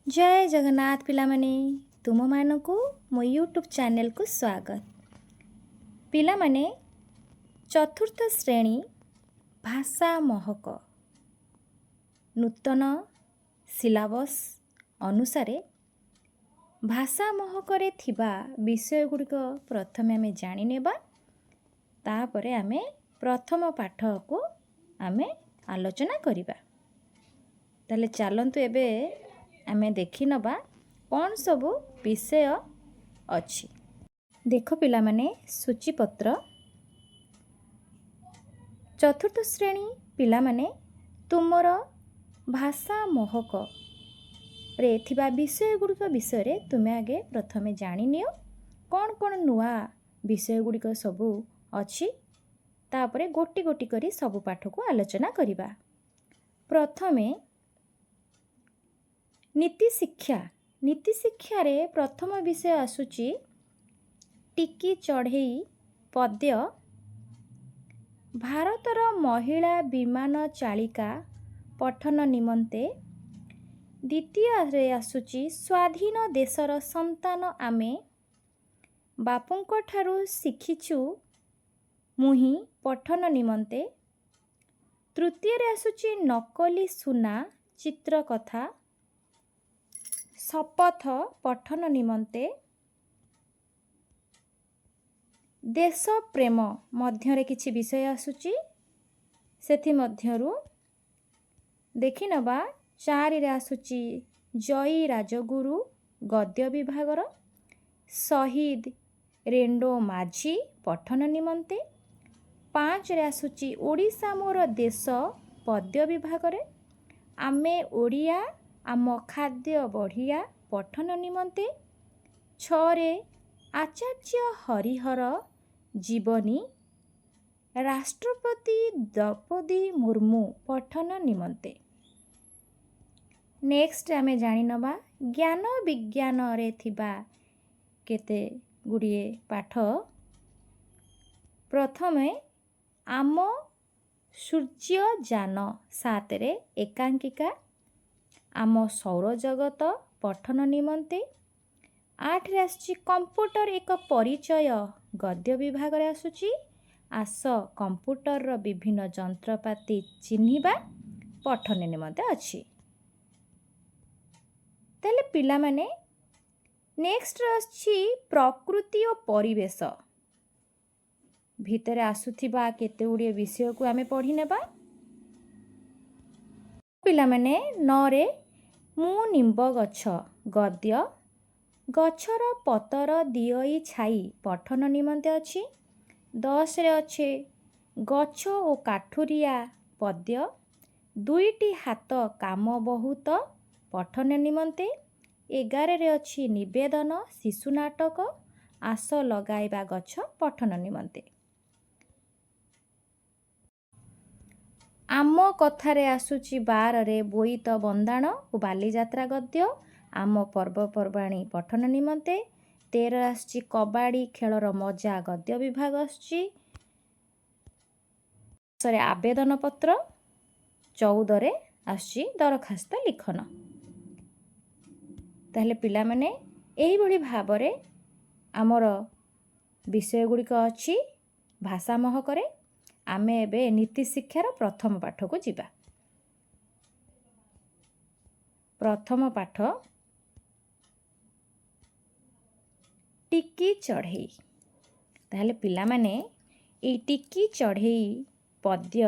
जय जगन्नाथ पिलामाने तुमମାନଙ୍କୁ ମୋ ୟୁଟ୍ୟୁବ୍ ଚ୍ୟାନେଲକୁ ସ୍ୱାଗତ। ପିଲାମାନେ ଚତୁର୍ଥ ଶ୍ରେଣୀ ଭାଷା ମହକ ନୂତନ ସିଲାବସ୍ ଅନୁସାରେ ଭାଷା ମହକରେ ଥିବା ବିଷୟଗୁଡ଼ିକ ପ୍ରଥମେ ଆମେ ଜାଣିନେବା। ତାପରେ ଆମେ ପ୍ରଥମ ପାଠକୁ ଆମେ ଆଲୋଚନା କରିବା। ତାହେଲେ ଚାଲନ୍ତୁ ଏବେ ଆମେ ଦେଖିନେବା କ'ଣ ସବୁ ବିଷୟ ଅଛି। ଦେଖ ପିଲାମାନେ ସୂଚୀପତ୍ର ଚତୁର୍ଥ ଶ୍ରେଣୀ ପିଲାମାନେ ତୁମର ଭାଷା ମହକରେ ଥିବା ବିଷୟଗୁଡ଼ିକ ବିଷୟରେ ତୁମେ ଆଗେ ପ୍ରଥମେ ଜାଣିନିଅ କ'ଣ କ'ଣ ନୂଆ ବିଷୟଗୁଡ଼ିକ ସବୁ ଅଛି। ତାପରେ ଗୋଟି ଗୋଟି କରି ସବୁ ପାଠକୁ ଆଲୋଚନା କରିବା। ପ୍ରଥମେ ନୀତିଶିକ୍ଷା। ନୀତିଶିକ୍ଷାରେ ପ୍ରଥମ ବିଷୟ ଆସୁଛି ଟିକି ଚଢ଼େଇ ପଦ୍ୟ। ଭାରତର ମହିଳା ବିମାନ ଚାଳିକା ପଠନ ନିମନ୍ତେ। ଦ୍ୱିତୀୟରେ ଆସୁଛି ସ୍ୱାଧୀନ ଦେଶର ସନ୍ତାନ ଆମେ ବାପୁଙ୍କଠାରୁ ଶିଖିଛୁ ମୁହିଁ ପଠନ ନିମନ୍ତେ। ତୃତୀୟରେ ଆସୁଛି ନକଲି ସୁନା ଚିତ୍ରକଥା ଶପଥ ପଠନ ନିମନ୍ତେ। ଦେଶ ପ୍ରେମ ମଧ୍ୟରେ କିଛି ବିଷୟ ଆସୁଛି, ସେଥିମଧ୍ୟରୁ ଦେଖିନେବା। 4ରେ ଆସୁଛି ଜୟୀ ରାଜଗୁରୁ ଗଦ୍ୟ ବିଭାଗର। ଶହୀଦ ରେଣ୍ଡୋ ମାଝୀ ପଠନ ନିମନ୍ତେ। 5ରେ ଆସୁଛି ଓଡ଼ିଶା ମୋର ଦେଶ ପଦ୍ୟ ବିଭାଗରେ। ଆମେ ଓଡ଼ିଆ ଆମ ଖାଦ୍ୟ ବଢ଼ିଆ ପଠନ ନିମନ୍ତେ। 6ରେ ଆଚାର୍ଯ୍ୟ ହରିହର ଜୀବନୀ ରାଷ୍ଟ୍ରପତି ଦ୍ରୌପଦୀ ମୁର୍ମୁ ପଠନ ନିମନ୍ତେ। ନେକ୍ସଟ ଆମେ ଜାଣିନେବା ଜ୍ଞାନ ବିଜ୍ଞାନରେ ଥିବା କେତେ ଗୁଡ଼ିଏ ପାଠ। ପ୍ରଥମେ ଆମ ସୂର୍ଯ୍ୟଯାନ 7ରେ ଏକାଙ୍କିକା ଆମ ସୌରଜଗତ ପଠନ ନିମନ୍ତେ। 8ରେ ଆସୁଛି କମ୍ପ୍ୟୁଟର ଏକ ପରିଚୟ ଗଦ୍ୟ ବିଭାଗରେ ଆସୁଛି। ଆସ କମ୍ପ୍ୟୁଟରର ବିଭିନ୍ନ ଯନ୍ତ୍ରପାତି ଚିହ୍ନିବା ପଠନ ନିମନ୍ତେ ଅଛି। ତାହେଲେ ପିଲାମାନେ ନେକ୍ସଟ ଅଛି ପ୍ରକୃତି ଓ ପରିବେଶ ଭିତରେ ଆସୁଥିବା କେତେ ଗୁଡ଼ିଏ ବିଷୟକୁ ଆମେ ପଢ଼ି ନେବା। ପିଲାମାନେ 9ରେ ମୁଁ ନିମ୍ବ ଗଛ ଗଦ୍ୟ ଗଛର ପତର ଦିଅଇ ଛାଇ ପଠନ ନିମନ୍ତେ ଅଛି। 10ରେ ଅଛି ଗଛ ଓ କାଠୁରିଆ ପଦ୍ୟ। 2ଟି ହାତ କାମ ବହୁତ ପଠନ ନିମନ୍ତେ। 11ରେ ଅଛି ନିବେଦନ ଶିଶୁ ନାଟକ ଆସ ଲଗାଇବା ଗଛ ପଠନ ନିମନ୍ତେ। ଆମ କଥାରେ ଆସୁଛି 12ରେ ବୋଇତ ବନ୍ଦାଣ ଓ ବାଲିଯାତ୍ରା ଗଦ୍ୟ ଆମ ପର୍ବପର୍ବାଣୀ ପଠନ ନିମନ୍ତେ। 13ରେ ଆସୁଛି କବାଡ଼ି ଖେଳର ମଜା ଗଦ୍ୟ ବିଭାଗ ଆସୁଛି। 10ରେ ଆବେଦନ ପତ୍ର। 14ରେ ଆସୁଛି ଦରଖାସ୍ତ ଲିଖନ। ତାହେଲେ ପିଲାମାନେ ଏହିଭଳି ଭାବରେ ଆମର ବିଷୟ ଗୁଡ଼ିକ ଅଛି ଭାଷା ମହକରେ। ଆମେ ଏବେ ନୀତିଶିକ୍ଷାର ପ୍ରଥମ ପାଠକୁ ଯିବା। ପ୍ରଥମ ପାଠ ଟିକି ଚଢ଼େଇ। ତାହେଲେ ପିଲାମାନେ ଏଇ ଟିକି ଚଢ଼େଇ ପଦ୍ୟ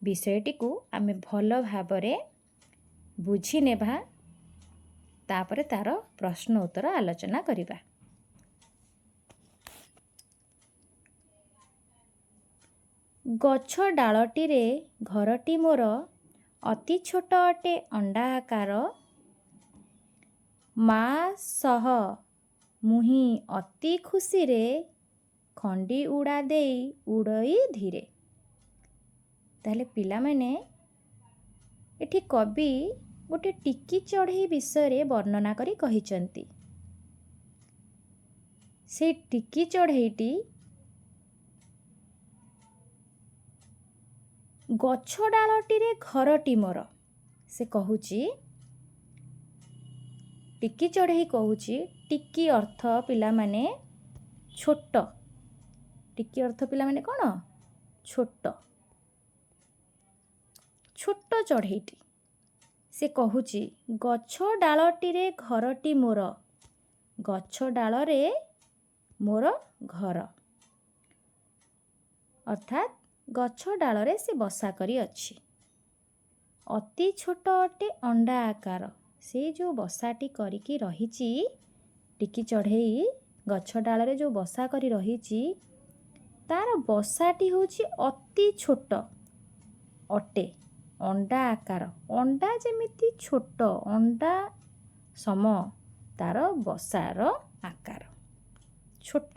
ବିଷୟଟିକୁ ଆମେ ଭଲ ଭାବରେ ବୁଝିନେବା। ତାପରେ ତାର ପ୍ରଶ୍ନ ଉତ୍ତର ଆଲୋଚନା କରିବା। ଗଛ ଡାଳଟିରେ ଘରଟି ମୋର ଅତି ଛୋଟ ଅଟେ ଅଣ୍ଡା ଆକାର। ମା ସହ ମୁହିଁ ଅତି ଖୁସିରେ ଖଣ୍ଡି ଉଡ଼ା ଦେଇ ଉଡ଼ଇ ଧୀରେ। ତାହେଲେ ପିଲାମାନେ ଏଠି କବି ଗୋଟେ ଟିକି ଚଢ଼େଇ ବିଷୟରେ ବର୍ଣ୍ଣନା କରି କହିଛନ୍ତି। ସେଇ ଟିକି ଚଢ଼େଇଟି ଗଛ ଡାଳଟିରେ ଘରଟି ମୋର। ସେ କହୁଛି ଟିକି ଚଢ଼େଇ କହୁଛି ଟିକି ଅର୍ଥ ପିଲାମାନେ ଛୋଟ। ଟିକି ଅର୍ଥ ପିଲାମାନେ କ'ଣ? ଛୋଟ। ଛୋଟ ଚଢ଼େଇଟି ସେ କହୁଛି ଗଛ ଡାଳଟିରେ ଘରଟି ମୋର, ଗଛ ଡାଳରେ ମୋର ଘର। ଅର୍ଥାତ୍ ଗଛ ଡାଳରେ ସେ ବସା କରି ଅଛି। ଅତି ଛୋଟ ଅଟେ ଅଣ୍ଡା ଆକାର। ସେ ଯେଉଁ ବସାଟି କରିକି ରହିଛି, ଟିକି ଚଢ଼େଇ ଗଛ ଡାଳରେ ଯେଉଁ ବସା କରି ରହିଛି, ତାର ବସାଟି ହେଉଛି ଅତି ଛୋଟ ଅଟେ ଅଣ୍ଡା ଆକାର। ଅଣ୍ଡା ଯେମିତି ଛୋଟ, ଅଣ୍ଡା ସମ ତାର ବସାର ଆକାର ଛୋଟ।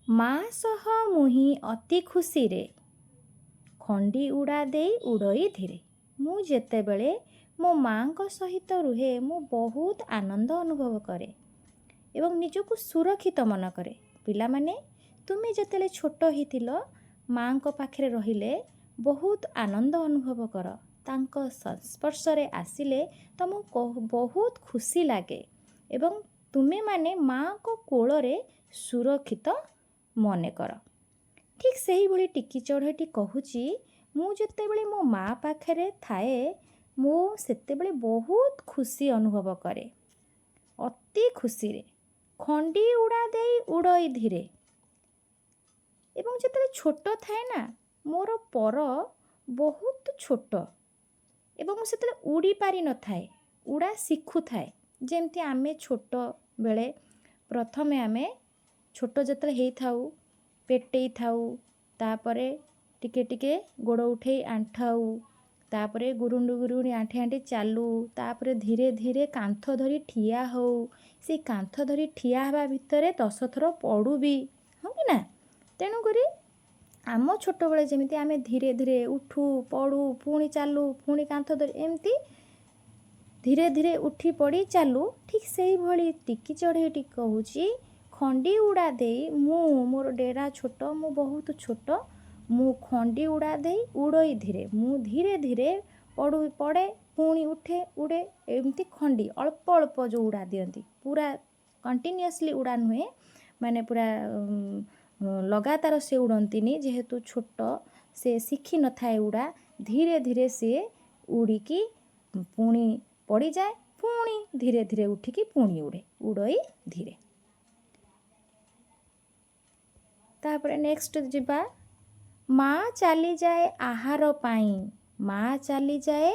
ମା ସହ ମୁହିଁ ଅତି ଖୁସିରେ, ଖଣ୍ଡି ଉଡ଼ା ଦେଇ ଉଡ଼ଇ ଧୀରେ। ମୁଁ ଯେତେବେଳେ ମୋ ମାଙ୍କ ସହିତ ରୁହେ, ମୁଁ ବହୁତ ଆନନ୍ଦ ଅନୁଭବ କରେ ଏବଂ ନିଜକୁ ସୁରକ୍ଷିତ ମନେ କରେ। ପିଲାମାନେ, ତୁମେ ଯେତେବେଳେ ଛୋଟ ହେଇଥିଲ, ମାଙ୍କ ପାଖରେ ରହିଲେ ବହୁତ ଆନନ୍ଦ ଅନୁଭବ କର। ତାଙ୍କ ସଂସ୍ପର୍ଶରେ ଆସିଲେ ତୁମକୁ ବହୁତ ଖୁସି ଲାଗେ ଏବଂ ତୁମେମାନେ ମାଙ୍କ କୋଳରେ ସୁରକ୍ଷିତ ମନେ କର। ଠିକ୍ ସେହିଭଳି ଟିକି ଚଢ଼େଇଟି କହୁଛି, ମୁଁ ଯେତେବେଳେ ମୋ ମା ପାଖରେ ଥାଏ, ମୁଁ ସେତେବେଳେ ବହୁତ ଖୁସି ଅନୁଭବ କରେ, ଅତି ଖୁସିରେ। ଖଣ୍ଡି ଉଡ଼ା ଦେଇ ଉଡ଼ଇ ଧୀରେ। ଏବଂ ଯେତେବେଳେ ଛୋଟ ଥାଏ ନା, ମୋର ପର ବହୁତ ଛୋଟ ଏବଂ ମୁଁ ସେତେବେଳେ ଉଡ଼ି ପାରିନଥାଏ, ଉଡ଼ା ଶିଖୁଥାଏ। ଯେମିତି ଆମେ ଛୋଟ ବେଳେ ପ୍ରଥମେ ଆମେ ଛୋଟ ଯେତେବେଳେ ହେଇଥାଉ, ପେଟେଇ ଥାଉ, ତାପରେ ଟିକେ ଟିକେ ଗୋଡ଼ ଉଠେଇ ଆଣ୍ଠାଉ, ତାପରେ ଗୁରୁଣ୍ଡୁ ଗୁରୁଣ୍ଡି ଆଣ୍ଠେଇ ଆଣ୍ଠେଇ ଚାଲୁ, ତାପରେ ଧୀରେ ଧୀରେ କାନ୍ଥ ଧରି ଠିଆ ହଉ। ସେଇ କାନ୍ଥ ଧରି ଠିଆ ହେବା ଭିତରେ 10 ଥର ପଡ଼ୁ ବି, ହଁ କି ନା? ତେଣୁକରି ଆମ ଛୋଟବେଳେ ଯେମିତି ଆମେ ଧୀରେ ଧୀରେ ଉଠୁ, ପଡ଼ୁ, ପୁଣି ଚାଲୁ, ପୁଣି କାନ୍ଥ ଧରି ଏମିତି ଧୀରେ ଧୀରେ ଉଠି ପଡ଼ି ଚାଲୁ, ଠିକ୍ ସେଇଭଳି ଟିକି ଚଢ଼େଇଟି କହୁଛି ଖଣ୍ଡି ଉଡ଼ା ଦେଇ, ମୋର ଡେରା ଛୋଟ, ମୁଁ ବହୁତ ଛୋଟ, ମୁଁ ଖଣ୍ଡି ଉଡ଼ା ଦେଇ ଉଡ଼ଇ ଧୀରେ। ମୁଁ ଧୀରେ ଧୀରେ ପଡ଼େ, ପୁଣି ଉଠେ, ଉଡ଼େ, ଏମିତି ଖଣ୍ଡି ଅଳ୍ପ ଅଳ୍ପ ଯେଉଁ ଉଡ଼ା ଦିଅନ୍ତି, ପୁରା କଣ୍ଟିନ୍ୟୁଅସଲି ଉଡ଼ା ନୁହେଁ, ମାନେ ପୁରା ଲଗାତାର ସେ ଉଡ଼ନ୍ତିନି। ଯେହେତୁ ଛୋଟ, ସେ ଶିଖିନଥାଏ ଉଡ଼ା, ଧୀରେ ଧୀରେ ସେ ଉଡ଼ିକି ପୁଣି ପଡ଼ିଯାଏ, ପୁଣି ଧୀରେ ଧୀରେ ଉଠିକି ପୁଣି ଉଡ଼େ, ଉଡ଼ଇ ଧୀରେ। ତାପରେ ନେକ୍ସଟ ଯିବା, ମା ଚାଲିଯାଏ ଆହାର ପାଇଁ। ମା ଚାଲିଯାଏ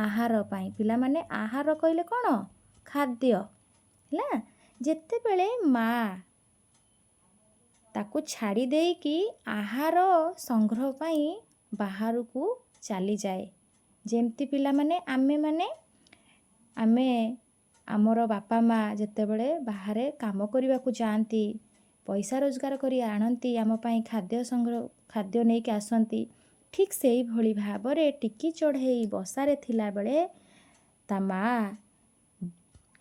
ଆହାର ପାଇଁ। ପିଲାମାନେ, ଆହାର କହିଲେ କ'ଣ? ଖାଦ୍ୟ ହେଲା। ଯେତେବେଳେ ମା ତାକୁ ଛାଡ଼ି ଦେଇକି ଆହାର ସଂଗ୍ରହ ପାଇଁ ବାହାରକୁ ଚାଲିଯାଏ। ଯେମିତି ପିଲାମାନେ, ଆମେ ଆମର ବାପା ମା ଯେତେବେଳେ ବାହାରେ କାମ କରିବାକୁ ଯାଆନ୍ତି, ପଇସା ରୋଜଗାର କରି ଆଣନ୍ତି, ଆମ ପାଇଁ ଖାଦ୍ୟ ନେଇକି ଆସନ୍ତି, ଠିକ୍ ସେଇଭଳି ଭାବରେ ଟିକି ଚଢ଼େଇ ବସାରେ ଥିଲାବେଳେ ତା ମା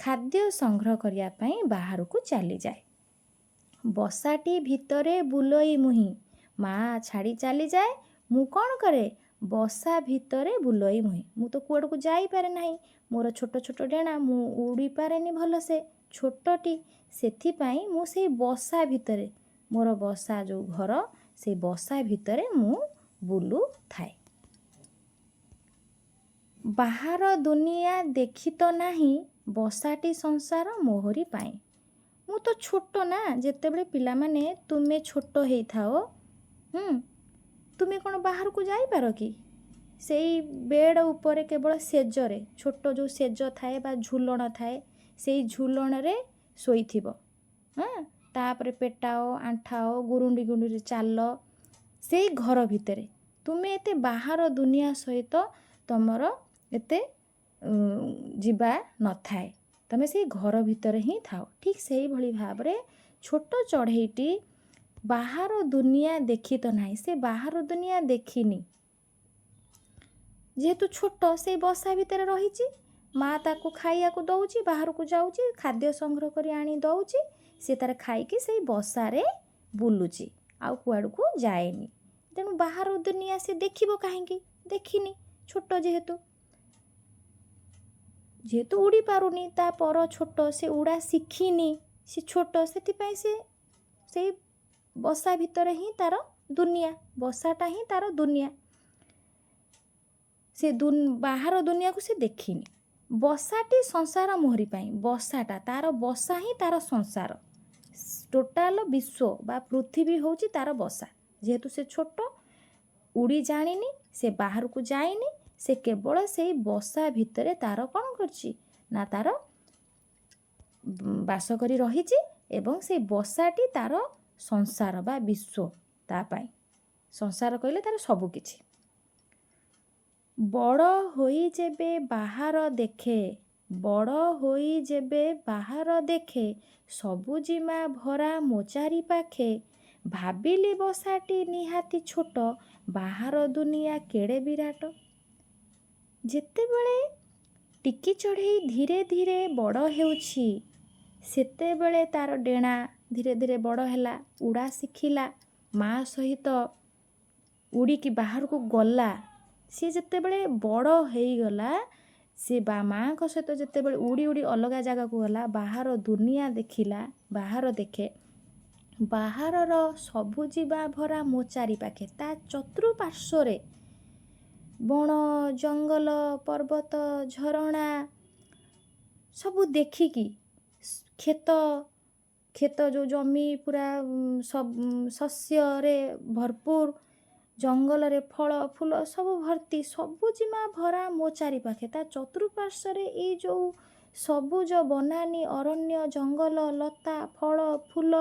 ଖାଦ୍ୟ ସଂଗ୍ରହ କରିବା ପାଇଁ ବାହାରକୁ ଚାଲିଯାଏ। ବସାଟି ଭିତରେ ବୁଲଇ ମୁହିଁ। ମା ଛାଡ଼ି ଚାଲିଯାଏ, ମୁଁ କ'ଣ କରେ? ବସା ଭିତରେ ବୁଲଇ ମୁହିଁ। ମୁଁ ତ କୁଆଡ଼କୁ ଯାଇପାରେ ନାହିଁ, ମୋର ଛୋଟ ଛୋଟ ଡେଣା, ମୁଁ ଉଡ଼ିପାରେନି ଭଲସେ, ଛୋଟଟି। ସେଥିପାଇଁ ମୁଁ ସେଇ ବସା ଭିତରେ, ମୋର ବସା ଯେଉଁ ଘର, ସେଇ ବସା ଭିତରେ ମୁଁ ବୁଲୁଥାଏ। ବାହାର ଦୁନିଆ ଦେଖି ତ ନାହିଁ, ବସାଟି ସଂସାର ମୋହରି ପାଇଁ। ମୁଁ ତ ଛୋଟ ନା। ଯେତେବେଳେ ପିଲାମାନେ ତୁମେ ଛୋଟ ହେଇଥାଅ, ତୁମେ କ'ଣ ବାହାରକୁ ଯାଇପାର କି? ସେଇ ବେଡ଼ ଉପରେ କେବଳ ସେଜରେ, ଛୋଟ ଯେଉଁ ସେଜ ଥାଏ ବା ଝୁଲଣ ଥାଏ, ସେଇ ଝୁଲଣରେ ଶୋଇଥିବ। ତାପରେ ପେଟାଅ, ଆଣ୍ଠାଅ, ଗୁରୁଣ୍ଡି ଗୁରୁଣ୍ଡି ଚାଲ, ସେଇ ଘର ଭିତରେ। ତୁମେ ଏତେ ବାହାର ଦୁନିଆ ସହିତ ତୁମର ଏତେ ଯିବା ନଥାଏ, ତୁମେ ସେଇ ଘର ଭିତରେ ହିଁ ଥାଅ। ଠିକ୍ ସେଇଭଳି ଭାବରେ ଛୋଟ ଚଢ଼େଇଟି ବାହାର ଦୁନିଆ ଦେଖି ତ ନାହିଁ, ସେ ବାହାର ଦୁନିଆ ଦେଖିନି। ଯେହେତୁ ଛୋଟ, ସେଇ ବସା ଭିତରେ ରହିଛି, ମା ତାକୁ ଖାଇବାକୁ ଦେଉଛି, ବାହାରକୁ ଯାଉଛି, ଖାଦ୍ୟ ସଂଗ୍ରହ କରି ଆଣି ଦେଉଛି, ସେ ତାର ଖାଇକି ସେଇ ବସାରେ ବୁଲୁଛି, ଆଉ କୁଆଡ଼କୁ ଯାଏନି। ତେଣୁ ବାହାର ଦୁନିଆ ସେ ଦେଖିବ କାହିଁକି? ଦେଖିନି, ଛୋଟ ଯେହେତୁ। ଯେହେତୁ ଉଡ଼ି ପାରୁନି, ତା ପର ଛୋଟ, ସେ ଉଡ଼ା ଶିଖିନି, ସେ ଛୋଟ, ସେଥିପାଇଁ ସେ ସେଇ ବସା ଭିତରେ ହିଁ ତାର ଦୁନିଆ, ବସାଟା ହିଁ ତାର ଦୁନିଆ। ସେ ବାହାର ଦୁନିଆକୁ ସେ ଦେଖିନି। ବସାଟି ସଂସାର ମୋହରି ପାଇଁ, ବସାଟା ତାର ବସା ହିଁ ତାର ସଂସାର। ଟୋଟାଲ ବିଶ୍ୱ ବା ପୃଥିବୀ ହେଉଛି ତାର ବସା। ଯେହେତୁ ସେ ଛୋଟ, ଉଡ଼ି ଜାଣିନି, ସେ ବାହାରକୁ ଯାଇନି, ସେ କେବଳ ସେଇ ବସା ଭିତରେ ତାର କ'ଣ କରିଛି ନା ତାର ବାସ କରି ରହିଛି ଏବଂ ସେଇ ବସାଟି ତାର ସଂସାର ବା ବିଶ୍ୱ। ତା ପାଇଁ ସଂସାର କହିଲେ ତାର ସବୁ କିଛି। ବଡ଼ ହୋଇ ଯେବେ ବାହାର ଦେଖେ, ବଡ଼ ହୋଇ ଯେବେ ବାହାର ଦେଖେ, ସବୁଜିମା ଭରା ମୋ ଚାରି ପାଖେ, ଭାବିଲି ବସାଟି ନିହାତି ଛୋଟ, ବାହାର ଦୁନିଆ କେଡ଼େ ବିରାଟ। ଯେତେବେଳେ ଟିକି ଚଢ଼େଇ ଧୀରେ ଧୀରେ ବଡ଼ ହେଉଛି, ସେତେବେଳେ ତାର ଡେଣା ଧୀରେ ଧୀରେ ବଡ଼ ହେଲା, ଉଡ଼ା ଶିଖିଲା, ମା ସହିତ ଉଡ଼ିକି ବାହାରକୁ ଗଲା। ସିଏ ଯେତେବେଳେ ବଡ଼ ହେଇଗଲା, ସେ ମାଆଙ୍କ ସହିତ ଯେତେବେଳେ ଉଡ଼ି ଉଡ଼ି ଅଲଗା ଜାଗାକୁ ଗଲା, ବାହାର ଦୁନିଆ ଦେଖିଲା, ବାହାର ଦେଖେ, ବାହାରର ସବୁଜିମା ଭରା ମୋ ଚାରି ପାଖେ, ତା ଚତୁଃପାର୍ଶ୍ୱରେ ବଣ, ଜଙ୍ଗଲ, ପର୍ବତ, ଝରଣା ସବୁ ଦେଖିକି, କ୍ଷେତ ଯେଉଁ ଜମି ପୁରା ଶସ୍ୟରେ ଭରପୁର, ଜଙ୍ଗଲରେ ଫଳ ଫୁଲ ସବୁ ଭର୍ତ୍ତି, ସବୁଜିମା ଭରା ମୋ ଚାରି ପାଖେ, ତା ଚତୁଃପାର୍ଶ୍ୱରେ ଏଇ ଯେଉଁ ସବୁଜ ବନାନୀ, ଅରଣ୍ୟ, ଜଙ୍ଗଲ, ଲତା, ଫଳ ଫୁଲ,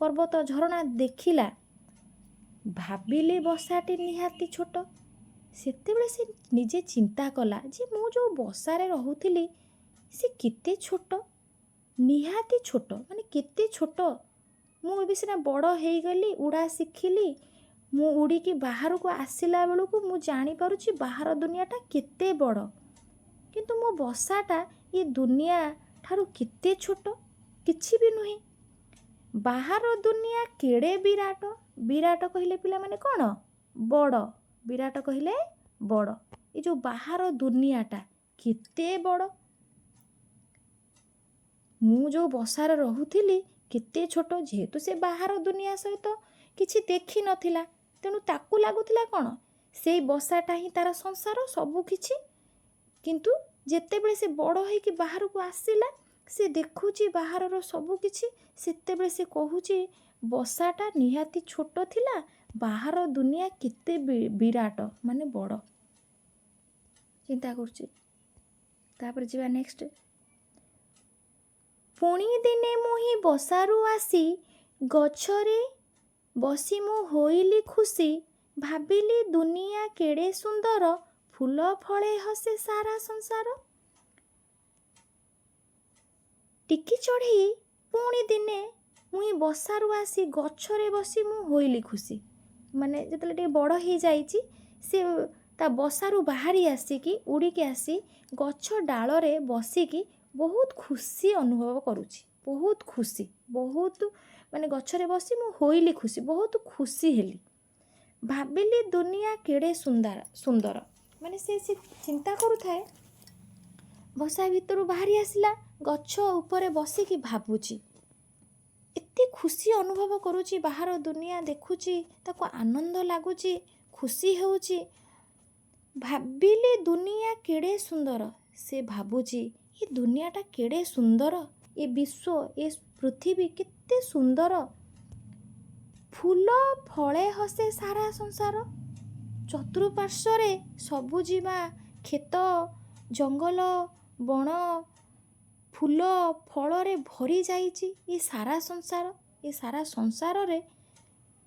ପର୍ବତ, ଝରଣା ଦେଖିଲା, ଭାବିଲି ବସାଟି ନିହାତି ଛୋଟ। ସେତେବେଳେ ସେ ନିଜେ ଚିନ୍ତା କଲା ଯେ ମୁଁ ଯେଉଁ ବସାରେ ରହୁଥିଲି ସେ କେତେ ଛୋଟ, ନିହାତି ଛୋଟ, ମାନେ କେତେ ଛୋଟ। ମୁଁ ଏବେ ସିନା ବଡ଼ ହେଇଗଲି, ଉଡ଼ା ଶିଖିଲି, ମୁଁ ଉଡ଼ିକି ବାହାରକୁ ଆସିଲା ବେଳକୁ ମୁଁ ଜାଣିପାରୁଛି ବାହାର ଦୁନିଆଟା କେତେ ବଡ଼, କିନ୍ତୁ ମୋ ବସାଟା ଏ ଦୁନିଆ ଠାରୁ କେତେ ଛୋଟ, କିଛି ବି ନୁହେଁ। ବାହାର ଦୁନିଆ କେଡ଼େ ବିରାଟ। ବିରାଟ କହିଲେ ପିଲାମାନେ କ'ଣ? ବଡ଼। ବିରାଟ କହିଲେ ବଡ଼। ଏ ଯେଉଁ ବାହାର ଦୁନିଆଟା କେତେ ବଡ଼। ମୁଁ ଯେଉଁ ବସାରେ ରହୁଥିଲି କେତେ ଛୋଟ। ଯେହେତୁ ସେ ବାହାର ଦୁନିଆ ସହିତ କିଛି ଦେଖିନଥିଲା, ତେଣୁ ତାକୁ ଲାଗୁଥିଲା କ'ଣ ସେଇ ବସାଟା ହିଁ ତାର ସଂସାର, ସବୁ କିଛି। କିନ୍ତୁ ଯେତେବେଳେ ସେ ବଡ଼ ହେଇକି ବାହାରକୁ ଆସିଲା, ସେ ଦେଖୁଛି ବାହାରର ସବୁ କିଛି, ସେତେବେଳେ ସେ କହୁଛି ବସାଟା ନିହାତି ଛୋଟ ଥିଲା, ବାହାର ଦୁନିଆ କେତେ ବିରାଟ, ମାନେ ବଡ଼। ଚିନ୍ତା କରୁଛି। ତାପରେ ଯିବା ନେକ୍ସଟ। ପୁଣି ଦିନେ ମୁହିଁ ବସାରୁ ଆସି ଗଛରେ ବସି ମୁଁ ହୋଇଲି ଖୁସି, ଭାବିଲି ଦୁନିଆ କେଡ଼େ ସୁନ୍ଦର, ଫୁଲ ଫଳେ ହସେ ସାରା ସଂସାର। ଟିକି ଚଢ଼େଇ ପୁଣି ଦିନେ ମୁହିଁ ବସାରୁ ଆସି ଗଛରେ ବସି ମୁଁ ହୋଇଲି ଖୁସି, ମାନେ ଯେତେବେଳେ ଟିକେ ବଡ଼ ହେଇଯାଇଛି, ସେ ତା ବସାରୁ ବାହାରି ଆସିକି ଉଡ଼ିକି ଆସି ଗଛ ଡାଳରେ ବସିକି ବହୁତ ଖୁସି ଅନୁଭବ କରୁଛି। ବହୁତ ଖୁସି, ବହୁତ, ମାନେ ଗଛରେ ବସି ମୁଁ ହୋଇଲି ଖୁସି, ବହୁତ ଖୁସି ହେଲି। ଭାବିଲି ଦୁନିଆ କେଡ଼େ ସୁନ୍ଦର, ମାନେ ସେ ଚିନ୍ତା କରୁଥାଏ, ବସା ଭିତରୁ ବାହାରି ଆସିଲା, ଗଛ ଉପରେ ବସିକି ଭାବୁଛି, ଏତେ ଖୁସି ଅନୁଭବ କରୁଛି, ବାହାର ଦୁନିଆ ଦେଖୁଛି, ତାକୁ ଆନନ୍ଦ ଲାଗୁଛି, ଖୁସି ହେଉଛି। ଭାବିଲି ଦୁନିଆ କେଡ଼େ ସୁନ୍ଦର, ସେ ଭାବୁଛି ଏ ଦୁନିଆଟା କେଡ଼େ ସୁନ୍ଦର, ଏ ବିଶ୍ୱ, ଏ ପୃଥିବୀ କେତେ ସୁନ୍ଦର, ଫୁଲ ଫଳେ ହସେ ସାରା ସଂସାର। ଚତୁଃପାର୍ଶ୍ୱରେ ସବୁଜିମା କ୍ଷେତ, ଜଙ୍ଗଲ, ବଣ, ଫୁଲ ଫଳରେ ଭରି ଯାଇଛି ଏ ସାରା ସଂସାର। ଏ ସାରା ସଂସାରରେ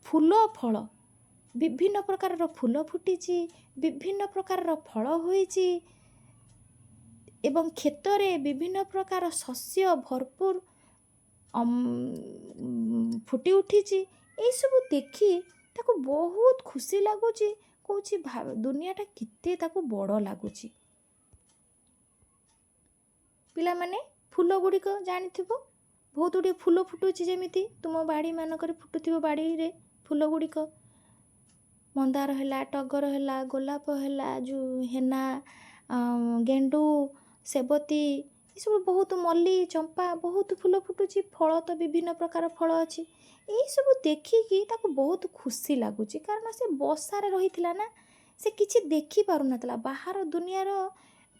ଫୁଲ ଫଳ, ବିଭିନ୍ନ ପ୍ରକାରର ଫୁଲ ଫୁଟିଛି, ବିଭିନ୍ନ ପ୍ରକାରର ଫଳ ହୋଇଛି ଏବଂ କ୍ଷେତରେ ବିଭିନ୍ନ ପ୍ରକାର ଶସ୍ୟ ଭରପୁର ଫୁଟି ଉଠିଛି। ଏଇସବୁ ଦେଖି ତାକୁ ବହୁତ ଖୁସି ଲାଗୁଛି, କହୁଛି ଦୁନିଆଟା କେତେ ତାକୁ ବଡ଼ ଲାଗୁଛି। ପିଲାମାନେ ଫୁଲ ଗୁଡ଼ିକ ଜାଣିଥିବ, ବହୁତ ଗୁଡ଼ିଏ ଫୁଲ ଫୁଟୁଛି, ଯେମିତି ତୁମ ବାଡ଼ିମାନଙ୍କରେ ଫୁଟୁଥିବ, ବାଡ଼ିରେ ଫୁଲ ଗୁଡ଼ିକ ମନ୍ଦାର ହେଲା, ଟଗର ହେଲା, ଗୋଲାପ ହେଲା, ଯେଉଁ ହେନା, ଗେଣ୍ଡୁ, ସେବତୀ, ଏସବୁ ବହୁତ ମଲ୍ଲି, ଚମ୍ପା, ବହୁତ ଫୁଲ ଫୁଟୁଛି। ଫଳ ତ ବିଭିନ୍ନ ପ୍ରକାର ଫଳ ଅଛି। ଏଇସବୁ ଦେଖିକି ତାକୁ ବହୁତ ଖୁସି ଲାଗୁଛି, କାରଣ ସେ ବସାରେ ରହିଥିଲା ନା, ସେ କିଛି ଦେଖିପାରୁନଥିଲା, ବାହାର ଦୁନିଆର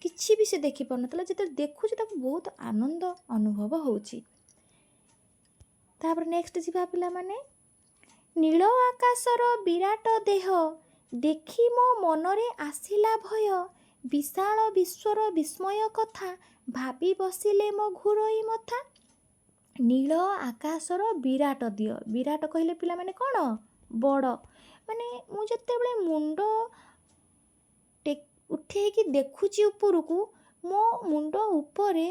କିଛି ବି ସେ ଦେଖିପାରୁନଥିଲା। ଯେତେବେଳେ ଦେଖୁଛି ତାକୁ ବହୁତ ଆନନ୍ଦ ଅନୁଭବ ହେଉଛି। ତାପରେ ନେକ୍ସଟ ଯିବା ପିଲାମାନେ। ନୀଳ ଆକାଶର ବିରାଟ ଦେହ, ଦେଖି ମୋ ମନରେ ଆସିଲା ଭୟ, ବିଶାଳ ବିଶ୍ୱର ବିସ୍ମୟ କଥା, ଭାବି ବସିଲେ ମୋ ଘୁରୋଇ ମଥା। ନୀଳ ଆକାଶର ବିରାଟ ଦେହ, ବିରାଟ କହିଲେ ପିଲାମାନେ କ'ଣ? ବଡ଼। ମାନେ ମୁଁ ଯେତେବେଳେ ମୁଣ୍ଡ ଉଠେଇକି ଦେଖୁଛି ଉପରକୁ, ମୋ ମୁଣ୍ଡ ଉପରେ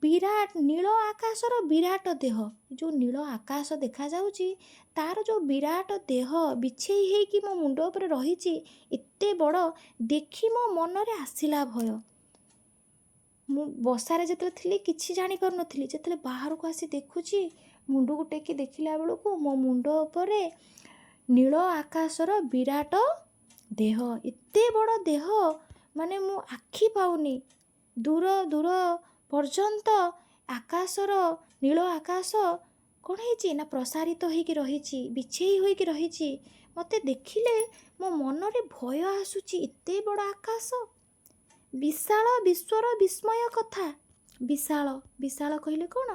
ବିରାଟ ନୀଳ ଆକାଶର ବିରାଟ ଦେହ, ଯେଉଁ ନୀଳ ଆକାଶ ଦେଖାଯାଉଛି ତାର ଯେଉଁ ବିରାଟ ଦେହ ବିଛେଇ ହେଇକି ମୋ ମୁଣ୍ଡ ଉପରେ ରହିଛି, ଏତେ ବଡ଼, ଦେଖି ମୋ ମନରେ ଆସିଲା ଭୟ। ମୁଁ ବସାରେ ଯେତେବେଳେ ଥିଲି କିଛି ଜାଣିପାରୁନଥିଲି, ଯେତେବେଳେ ବାହାରକୁ ଆସି ଦେଖୁଛି, ମୁଣ୍ଡକୁ ଟେକି ଦେଖିଲା ବେଳକୁ ମୋ ମୁଣ୍ଡ ଉପରେ ନୀଳ ଆକାଶର ବିରାଟ ଦେହ, ଏତେ ବଡ଼ ଦେହ, ମାନେ ମୁଁ ଆଖି ପାଉନି, ଦୂର ଦୂର ପର୍ଯ୍ୟନ୍ତ ଆକାଶର ନୀଳ ଆକାଶ କ'ଣ ହେଇଛି ନା ପ୍ରସାରିତ ହେଇକି ରହିଛି, ବିଛେଇ ହୋଇକି ରହିଛି। ମୋତେ ଦେଖିଲେ ମୋ ମନରେ ଭୟ ଆସୁଛି, ଏତେ ବଡ଼ ଆକାଶ, ବିଶାଳ ବିଶ୍ୱର ବିସ୍ମୟ କଥା। ବିଶାଳ, ବିଶାଳ କହିଲେ କ'ଣ?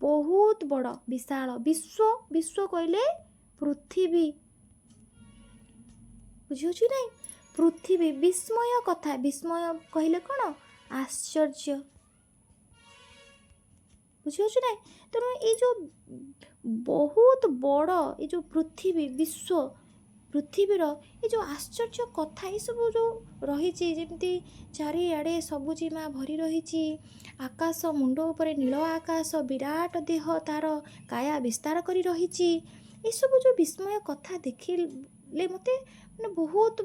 ବହୁତ ବଡ଼, ବିଶାଳ। ବିଶ୍ୱ, ବିଶ୍ୱ କହିଲେ ପୃଥିବୀ, ବୁଝିହେଉଛି ନାଇଁ? ପୃଥିବୀ, ବିସ୍ମୟ କଥା, ବିସ୍ମୟ କହିଲେ କ'ଣ? ଆଶ୍ଚର୍ଯ୍ୟ, ବୁଝିହେଉଛି ନାଇଁ? ତେଣୁ ଏଇ ଯେଉଁ ବହୁତ ବଡ଼ ଏଇ ଯେଉଁ ପୃଥିବୀ, ବିଶ୍ୱ, ପୃଥିବୀର ଏ ଯେଉଁ ଆଶ୍ଚର୍ଯ୍ୟ କଥା, ଏସବୁ ଯେଉଁ ରହିଛି, ଯେମିତି ଚାରିଆଡ଼େ ସବୁଜିମା ଭରି ରହିଛି, ଆକାଶ, ମୁଣ୍ଡ ଉପରେ ନୀଳ ଆକାଶ, ବିରାଟ ଦେହ, ତାର କାୟା ବିସ୍ତାର କରି ରହିଛି, ଏସବୁ ଯେଉଁ ବିସ୍ମୟ କଥା ଦେଖିଲେ ମୋତେ ବହୁତ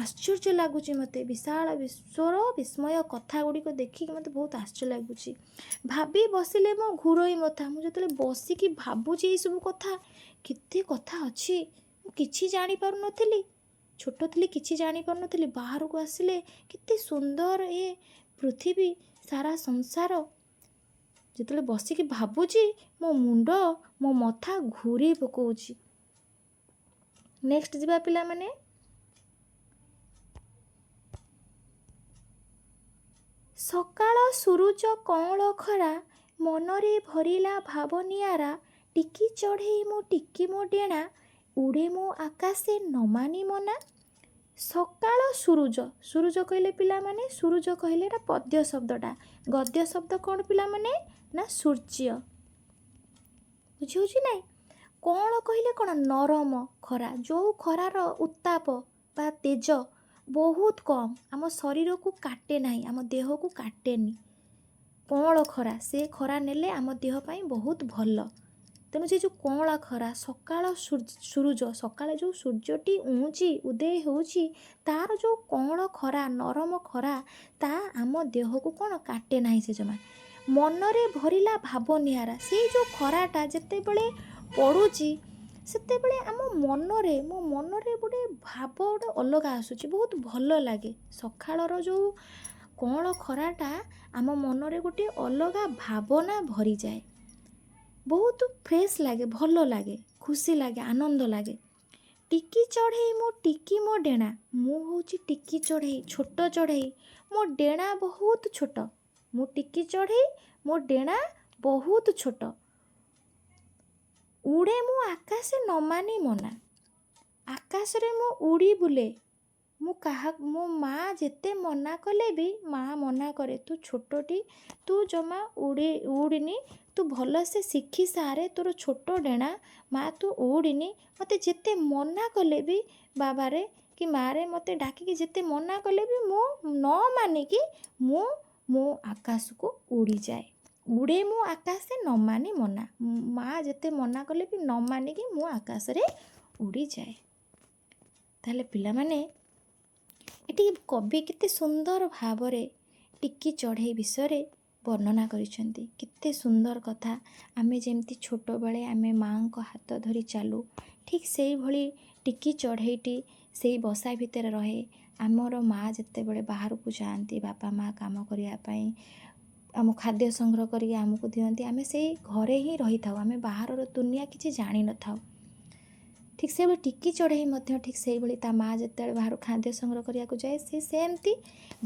ଆଶ୍ଚର୍ଯ୍ୟ ଲାଗୁଛି। ମୋତେ ବିଶାଳ ବିଶ୍ୱର ବିସ୍ମୟ କଥା ଗୁଡ଼ିକ ଦେଖିକି ମୋତେ ବହୁତ ଆଶ୍ଚର୍ଯ୍ୟ ଲାଗୁଛି। ଭାବି ବସିଲେ ମୋ ଘୁରୋଇ ମଥା, ମୁଁ ଯେତେବେଳେ ବସିକି ଭାବୁଛି ଏଇସବୁ କଥା, କେତେ କଥା ଅଛି, ମୁଁ କିଛି ଜାଣିପାରୁନଥିଲି, ଛୋଟ ଥିଲି କିଛି ଜାଣିପାରୁନଥିଲି, ବାହାରକୁ ଆସିଲେ କେତେ ସୁନ୍ଦର ଏ ପୃଥିବୀ, ସାରା ସଂସାର, ଯେତେବେଳେ ବସିକି ଭାବୁଛି ମୋ ମୁଣ୍ଡ, ମୋ ମଥା ଘୁରେଇ ପକାଉଛି। ନେକ୍ସଟ ଯିବା ପିଲାମାନେ। ସକାଳ ସୁରୁଜ କଅଁଳ ଖରା, ମନରେ ଭରିଲା ଭାବ ନିଆରା, ଟିକି ଚଢ଼େଇ ମୁଁ ଟିକି ମୋ ଡେଣା, ଉଡ଼େ ମୋ ଆକାଶେ ନମାନି ମନା। ସକାଳ ସୁରୁଜ, ସୁରୁଜ କହିଲେ ପିଲାମାନେ, ସୁରୁଜ କହିଲେ ଏଟା ପଦ୍ୟ ଶବ୍ଦଟା, ଗଦ୍ୟ ଶବ୍ଦ କ'ଣ ପିଲାମାନେ? ନା ସୂର୍ଯ୍ୟ, ବୁଝିହେଉଛି ନାଇଁ? କଅଁଳ କହିଲେ କ'ଣ? ନରମ ଖରା, ଯେଉଁ ଖରାର ଉତ୍ତାପ ବା ତେଜ ବହୁତ କମ୍, ଆମ ଶରୀରକୁ କାଟେ ନାହିଁ, ଆମ ଦେହକୁ କାଟେନି, କଅଁଳ ଖରା, ସେ ଖରା ନେଲେ ଆମ ଦେହ ପାଇଁ ବହୁତ ଭଲ। ତେଣୁ ସେ ଯେଉଁ କଅଁଳ ଖରା, ସକାଳ ସୁରୁଜ, ସକାଳେ ଯେଉଁ ସୂର୍ଯ୍ୟଟି ଉଁଚି ଉଦୟ ହେଉଛି, ତାର ଯେଉଁ କଅଁଳ ଖରା, ନରମ ଖରା, ତା ଆମ ଦେହକୁ କ'ଣ କାଟେ ନାହିଁ ସେ ଜମା। ମନରେ ଭରିଲା ଭାବ ନିଆରା, ସେଇ ଯେଉଁ ଖରାଟା ଯେତେବେଳେ ପଡ଼ୁଛି, ସେତେବେଳେ ଆମ ମନରେ, ମୋ ମନରେ ଗୋଟେ ଭାବ ଗୋଟେ ଅଲଗା ଆସୁଛି, ବହୁତ ଭଲ ଲାଗେ। ସକାଳର ଯେଉଁ କଅଁଳ ଖରାଟା ଆମ ମନରେ ଗୋଟେ ଅଲଗା ଭାବନା ଭରିଯାଏ, ବହୁତ ଫ୍ରେଶ୍ ଲାଗେ, ଭଲ ଲାଗେ, ଖୁସି ଲାଗେ, ଆନନ୍ଦ ଲାଗେ। ଟିକି ଚଢ଼େଇ ମୁଁ ଟିକି ମୋ ଡେଣା, ମୁଁ ହେଉଛି ଟିକି ଚଢ଼େଇ, ଛୋଟ ଚଢ଼େଇ, ମୋ ଡେଣା ବହୁତ ଛୋଟ, ମୁଁ ଟିକି ଚଢ଼େଇ, ମୋ ଡେଣା ବହୁତ ଛୋଟ, ଉଡ଼େ ମୁଁ ଆକାଶେ ନମାନି ମନା, ଆକାଶରେ ମୁଁ ଉଡ଼ି ବୁଲେ, ମୁଁ ମୋ ମା' ଯେତେ ମନା କଲେ ବି, ମା' ମନା କରେ, ତୁ ଛୋଟଟି, ତୁ ଜମା ଉଡ଼ିନି, ତୁ ଭଲସେ ଶିଖି ସାରେ, ତୋର ଛୋଟ ଡେଣା, ମା' ତୁ ଉଡ଼ିନି। ମୋତେ ଯେତେ ମନା କଲେ ବି, ବାବାରେ କି ମା'ରେ ମୋତେ ଡାକିକି ଯେତେ ମନା କଲେ ବି, ମୁଁ ନ ମାନିକି ମୁଁ ମୋ ଆକାଶକୁ ଉଡ଼ିଯାଏ, ଉଡ଼େ ମୁଁ ଆକାଶେ ନମାନି ମନା, ମା' ଯେତେ ମନା କଲେ ବି ନ ମାନିକି ମୁଁ ଆକାଶରେ ଉଡ଼ିଯାଏ। ତାହେଲେ ପିଲାମାନେ, ଏଠି କବି କେତେ ସୁନ୍ଦର ଭାବରେ ଟିକି ଚଢ଼େଇ ବିଷୟରେ ବର୍ଣ୍ଣନା କରିଛନ୍ତି, କେତେ ସୁନ୍ଦର କଥା। ଆମେ ଯେମିତି ଛୋଟବେଳେ ଆମେ ମା'ଙ୍କ ହାତ ଧରି ଚାଲୁ, ଠିକ୍ ସେଇଭଳି ଟିକି ଚଢ଼େଇଟି ସେଇ ବସା ଭିତରେ ରହେ, ଆମର ମା ଯେତେବେଳେ ବାହାରକୁ ଯାଆନ୍ତି ବାପା ମା କାମ କରିବା ପାଇଁ ଆମ ଖାଦ୍ୟ ସଂଗ୍ରହ କରିକି ଆମକୁ ଦିଅନ୍ତି, ଆମେ ସେଇ ଘରେ ହିଁ ରହିଥାଉ, ଆମେ ବାହାରର ଦୁନିଆ କିଛି ଜାଣିନଥାଉ। ଠିକ୍ ସେଭଳି ଟିକି ଚଢ଼େଇ ମଧ୍ୟ ଠିକ୍ ସେଇଭଳି ତା ମା ଯେତେବେଳେ ବାହାରୁ ଖାଦ୍ୟ ସଂଗ୍ରହ କରିବାକୁ ଯାଏ, ସେ ସେମିତି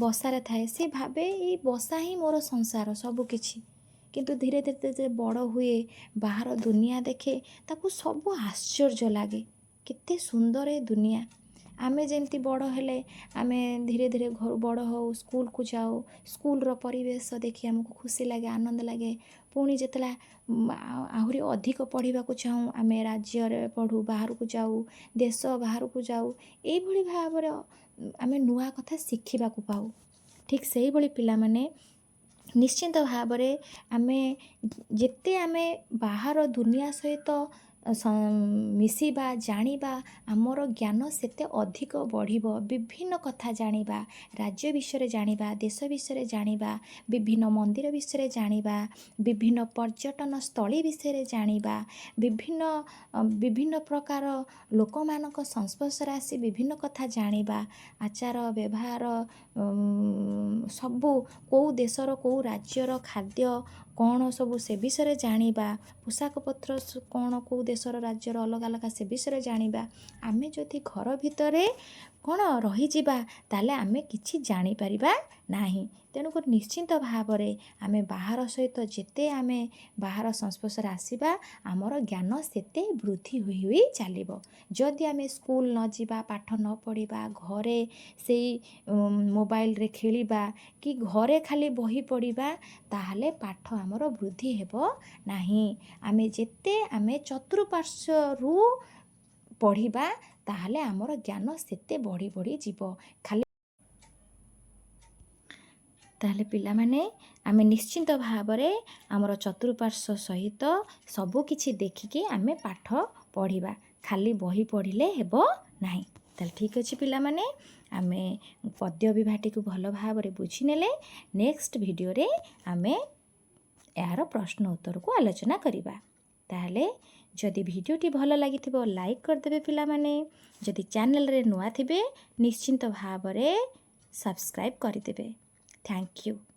ବସାରେ ଥାଏ। ସେ ଭାବେ ଏଇ ବସା ହିଁ ମୋର ସଂସାର ସବୁକିଛି। କିନ୍ତୁ ଧୀରେ ଧୀରେ ଯେତେ ବଡ଼ ହୁଏ, ବାହାର ଦୁନିଆ ଦେଖେ, ତାକୁ ସବୁ ଆଶ୍ଚର୍ଯ୍ୟ ଲାଗେ, କେତେ ସୁନ୍ଦର ଏ ଦୁନିଆ। ଆମେ ଯେମିତି ବଡ଼ ହେଲେ ଆମେ ଧୀରେ ଧୀରେ ଘରୁ ବଡ଼ ହଉ, ସ୍କୁଲକୁ ଯାଉ, ସ୍କୁଲର ପରିବେଶ ଦେଖି ଆମକୁ ଖୁସି ଲାଗେ, ଆନନ୍ଦ ଲାଗେ। ପୁଣି ଯେତେବେଳେ ଆହୁରି ଅଧିକ ପଢ଼ିବାକୁ ଚାହୁଁ, ଆମେ ରାଜ୍ୟରେ ପଢ଼ୁ, ବାହାରକୁ ଯାଉ, ଦେଶ ବାହାରକୁ ଯାଉ, ଏଇଭଳି ଭାବରେ ଆମେ ନୂଆ କଥା ଶିଖିବାକୁ ପାଉ। ଠିକ୍ ସେଇଭଳି ପିଲାମାନେ ନିଶ୍ଚିନ୍ତ ଭାବରେ ଆମେ ଯେତେ ଆମେ ବାହାର ଦୁନିଆ ସହିତ ମିଶିବା, ଜାଣିବା, ଆମର ଜ୍ଞାନ ସେତେ ଅଧିକ ବଢ଼ିବ। ବିଭିନ୍ନ କଥା ଜାଣିବା, ରାଜ୍ୟ ବିଷୟରେ ଜାଣିବା, ଦେଶ ବିଷୟରେ ଜାଣିବା, ବିଭିନ୍ନ ମନ୍ଦିର ବିଷୟରେ ଜାଣିବା, ବିଭିନ୍ନ ପର୍ଯ୍ୟଟନ ସ୍ଥଳୀ ବିଷୟରେ ଜାଣିବା, ବିଭିନ୍ନ ପ୍ରକାର ଲୋକମାନଙ୍କ ସଂସ୍ପର୍ଶରେ ଆସି ବିଭିନ୍ନ କଥା ଜାଣିବା, ଆଚାର ବ୍ୟବହାର ସବୁ, କେଉଁ ଦେଶର କେଉଁ ରାଜ୍ୟର ଖାଦ୍ୟ କ'ଣ ସବୁ ସେ ବିଷୟରେ ଜାଣିବା, ପୋଷାକ ପତ୍ର କ'ଣ କେଉଁ ଦେଶର ରାଜ୍ୟର ଅଲଗା ଅଲଗା ସେ ବିଷୟରେ ଜାଣିବା। ଆମେ ଯଦି ଘର ଭିତରେ କ'ଣ ରହିଯିବା, ତାହେଲେ ଆମେ କିଛି ଜାଣିପାରିବା ନାହିଁ। ତେଣୁକରି ନିଶ୍ଚିନ୍ତ ଭାବରେ ଆମେ ବାହାର ସହିତ ଯେତେ ଆମେ ବାହାର ସଂସ୍ପର୍ଶରେ ଆସିବା, ଆମର ଜ୍ଞାନ ସେତେ ବୃଦ୍ଧି ହୋଇ ହୋଇ ଚାଲିବ। ଯଦି ଆମେ ସ୍କୁଲ ନ ଯିବା, ପାଠ ନ ପଢ଼ିବା, ଘରେ ସେଇ ମୋବାଇଲରେ ଖେଳିବା କି ଘରେ ଖାଲି ବହି ପଢ଼ିବା, ତାହେଲେ ପାଠ ଆମର ବୃଦ୍ଧି ହେବ ନାହିଁ। ଆମେ ଯେତେ ଚତୁଃପାର୍ଶ୍ୱରୁ ପଢ଼ିବା, ତାହେଲେ ଆମର ଜ୍ଞାନ ସେତେ ବଢ଼ି ବଢ଼ି ଯିବ। ତାହେଲେ ପିଲାମାନେ ଆମେ ନିଶ୍ଚିନ୍ତ ଭାବରେ ଆମର ଚତୁଃପାର୍ଶ୍ୱ ସହିତ ସବୁକିଛି ଦେଖିକି ଆମେ ପାଠ ପଢ଼ିବା, ଖାଲି ବହି ପଢ଼ିଲେ ହେବ ନାହିଁ। ତାହେଲେ ଠିକ୍ ଅଛି ପିଲାମାନେ, ଆମେ ପଦ୍ୟ ବିଭାଟିକୁ ଭଲ ଭାବରେ ବୁଝିନେଲେ ନେକ୍ସଟ ଭିଡ଼ିଓରେ ଆମେ ଏହାର ପ୍ରଶ୍ନ ଉତ୍ତରକୁ ଆଲୋଚନା କରିବା। ତାହେଲେ ଯଦି ଭିଡ଼ିଓଟି ଭଲ ଲାଗିଥିବ ଲାଇକ୍ କରିଦେବେ ପିଲାମାନେ। ଯଦି ଚ୍ୟାନେଲରେ ନୂଆ ଥିବେ ନିଶ୍ଚିନ୍ତ ଭାବରେ ସବସ୍କ୍ରାଇବ୍ କରିଦେବେ। Thank you.